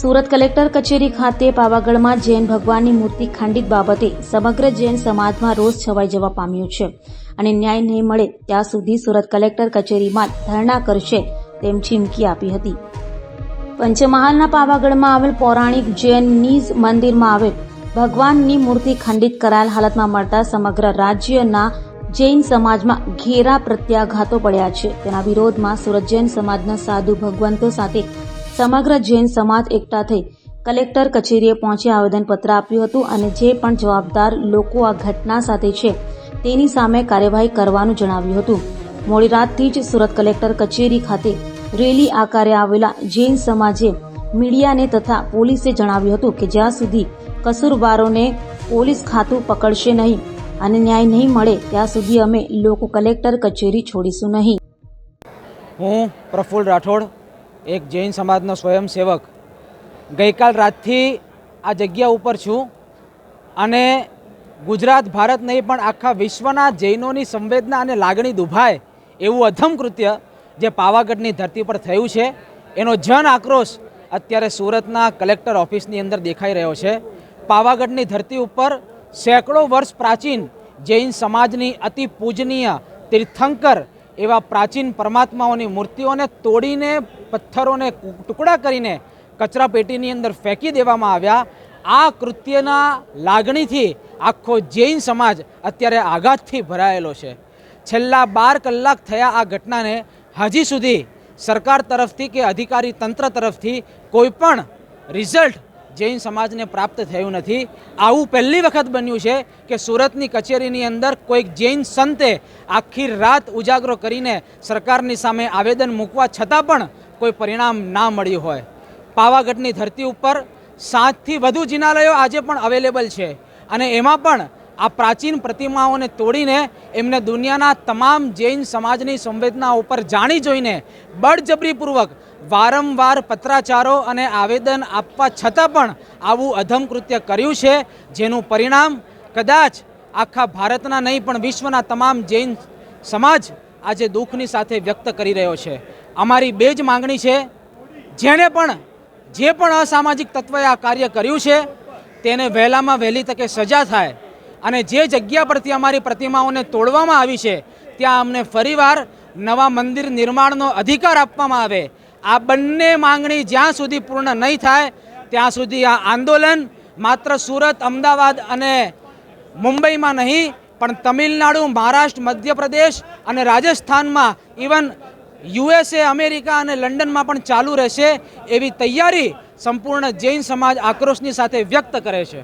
Surat collector કચેરી ખાતે પાવાગઢમાં જૈન ભગવાનની મૂર્તિ ખંડિત બાબતે સમગ્ર જૈન સમાજમાં રોષ છવાઈ જવા પામ્યો છે અને ન્યાય નહીં મળે ત્યાં સુધી સુરત કલેક્ટર કચેરીમાં ધરણા કરશે તેમ ચીમકી આપી હતી. પંચમહાલના પાવાગઢમાં આવેલ પૌરાણિક જૈન નિજ મંદિરમાં આવેલ ભગવાનની મૂર્તિ ખંડિત કરાયેલ હાલતમાં મળતા સમગ્ર રાજ્યના જૈન સમાજમાં ઘેરા પ્રત્યાઘાતો પડ્યા છે. તેના વિરોધમાં સુરત જૈન સમાજના સાધુ ભગવંતો સાથે સમગ્ર જૈન સમાજ એકઠા થઈ કલેક્ટર કચેરીએ પહોંચી આવેદનપત્ર આપ્યું હતું અને જે પણ જવાબદાર લોકો આ ઘટના સાથે છે તેની સામે કાર્યવાહી કરવાનું જણાવ્યું હતું. મોડી રાતથી જ સુરત કલેક્ટર કચેરી ખાતે રેલી આકારે આવેલા જૈન સમાજે મીડિયાને તથા પોલીસે જણાવ્યું હતું કે જ્યાં સુધી કસૂરવારોને પોલીસ ખાતું પકડશે નહીં અને ન્યાય નહીં મળે ત્યાં સુધી અમે લોકો કલેક્ટર કચેરી છોડીશું નહીં. હું પ્રફુલ્લ રાઠોડ, એક જૈન સમાજનો સ્વયંસેવક, ગઈકાલ રાતથી આ જગ્યા ઉપર છું અને ગુજરાત ભારત નહીં પણ આખા વિશ્વના જૈનોની સંવેદના અને લાગણી દુભાય એવું અધમ કૃત્ય જે પાવાગઢની ધરતી પર થયું છે એનો જન આક્રોશ અત્યારે સુરતના કલેક્ટર ઓફિસની અંદર દેખાઈ રહ્યો છે. પાવાગઢની ધરતી ઉપર સેંકડો વર્ષ પ્રાચીન જૈન સમાજની અતિ પૂજનીય તીર્થંકર એવા પ્રાચીન પરમાત્માઓની મૂર્તિઓને તોડીને પથ્થરોને ટુકડા કરીને કચરા પેટીની અંદર ફેંકી દેવામાં આવ્યા. આ કૃત્યના લાગણીથી આખો જૈન સમાજ અત્યારે આઘાતથી ભરાયેલો છે. છેલ્લા 12 કલાક થયા આ ઘટનાને હજી સુધી સરકાર તરફથી કે અધિકારી તંત્ર તરફથી કોઈ પણ રિઝલ્ટ જૈન સમાજને પ્રાપ્ત થયું નથી. આવું પહેલી વખત બન્યું છે કે સુરતની કચેરીની અંદર કોઈક જૈન સંતે આખી રાત ઉજાગરો કરીને સરકારની સામે આવેદન મૂકવા છતાં પણ કોઈ પરિણામ ના મળ્યું હોય. પાવાગઢની ધરતી ઉપર 7થી વધુ જિનાલયો આજે પણ અવેલેબલ છે અને એમાં પણ આ પ્રાચીન પ્રતિમાઓને તોડીને એમને દુનિયાના તમામ જૈન સમાજની સંવેદના ઉપર જાણી જોઈને બળજબરીપૂર્વક વારંવાર પત્રાચારો અને આવેદન આપવા છતાં પણ આવું અધમ કૃત્ય કર્યું છે, જેનું પરિણામ કદાચ આખા ભારતના નહીં પણ વિશ્વના તમામ જૈન સમાજ આજે દુઃખની સાથે વ્યક્ત કરી રહ્યો છે. અમારી બે જ માંગણી છે, જે પણ અસામાજિક તત્વએ આ કાર્ય કર્યું છે તેને વહેલામાં વહેલી તકે સજા થાય અને જે જગ્યા પરથી અમારી પ્રતિમાઓને તોડવામાં આવી છે ત્યાં અમને ફરીવાર નવા મંદિર નિર્માણનો અધિકાર આપવામાં આવે. આ બંને માંગણી જ્યાં સુધી પૂર્ણ નહીં થાય ત્યાં સુધી આ આંદોલન માત્ર સુરત, અમદાવાદ અને મુંબઈમાં નહીં પણ તમિલનાડુ, મહારાષ્ટ્ર, મધ્યપ્રદેશ અને રાજસ્થાનમાં ઇવન USA, અમેરિકા અને લંડનમાં પણ ચાલુ રહેશે એવી તૈયારી સંપૂર્ણ જૈન સમાજ આક્રોશની સાથે વ્યક્ત કરે છે.